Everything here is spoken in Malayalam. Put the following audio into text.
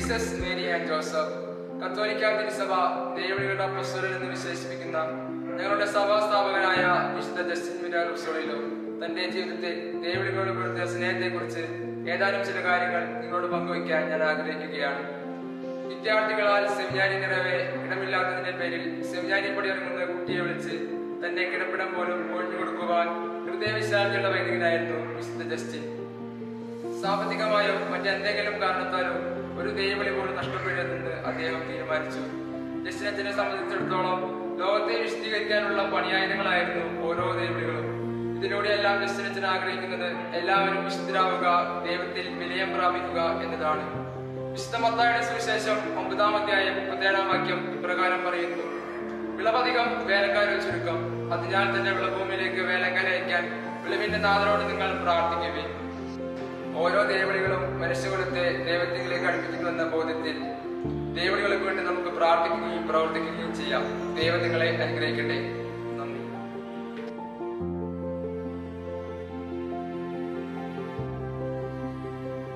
Jesus, Mary and Joseph. കത്തോലിക്ക തിരുസഭ ദൈവവിളികളുടെ അപ്പോസ്തലൻ എന്ന് വിശേഷിപ്പിക്കുന്ന ഞങ്ങളുടെ സഭാ സ്ഥാപകനായ വിശുദ്ധ ജസ്റ്റിൻ വിനാർ ഉസോളിലോ തന്റെ ജീവിതത്തിൽ ദൈവവിളികളോട് പുലർത്തിയ സ്നേഹത്തെക്കുറിച്ച് ഏതാനും ചില കാര്യങ്ങൾ നിങ്ങളോട് പങ്കുവയ്ക്കാൻ ഞാൻ ആഗ്രഹിക്കുകയാണ്. വിദ്യാർത്ഥികളാൽ സെമിനാരി നിറവെ ഇടമില്ലാത്തതിന്റെ പേരിൽ സെമിനാരി പടി ഇറങ്ങുന്ന കുട്ടിയെ വിളിച്ച് തന്റെ കിടപ്പിടം പോലും ഒഴിഞ്ഞു കൊടുക്കുവാൻ ഹൃദയവിശാലതയുള്ള വൈദികനായിരുന്നു വിശുദ്ധ ജസ്റ്റിൻ. സാമ്പത്തികമായോ മറ്റെന്തെങ്കിലും കാരണത്താലോ ഒരു ദൈവവിളി പോലും നഷ്ടപ്പെടരുതെന്ന് അദ്ദേഹം തീരുമാനിച്ചു. ജസ്റ്റിനെ സംബന്ധിച്ചിടത്തോളം ലോകത്തെ വിശദീകരിക്കാനുള്ള പണിയായുധങ്ങളായിരുന്നു ഓരോ ദൈവവിളികളും. ഇതിലൂടെയെല്ലാം ജസ്റ്റിൻ ആഗ്രഹിക്കുന്നത് എല്ലാവരും വിശുദ്ധരാവുക, ദൈവത്തിൽ വിലയം പ്രാപിക്കുക എന്നതാണ്. വിശുദ്ധ മത്തായിയുടെ സുവിശേഷം 9-ാം അധ്യായം 37-ാം വാക്യം ഇപ്രകാരം പറയുന്നു: വിളവധികം വേലക്കാരിൽ ചുരുക്കം, അതിനാൽ തന്നെ വിളഭൂമിയിലേക്ക് വേലക്കാരെ അയക്കാൻ വിളവിന്റെ നാഥനോട് നിങ്ങൾ പ്രാർത്ഥിക്കുവിൻ. ഓരോ ദൈവവിളികളും മനുഷ്യകുലത്തെ ദൈവത്തിലേക്ക് അടുപ്പിക്കുന്നുവെന്ന ബോധ്യത്തിൽ ദൈവവിളികൾക്ക് വേണ്ടി നമുക്ക് പ്രാർത്ഥിക്കുകയും പ്രവർത്തിക്കുകയും ചെയ്യാം. ദൈവം നിങ്ങളെ അനുഗ്രഹിക്കട്ടെ.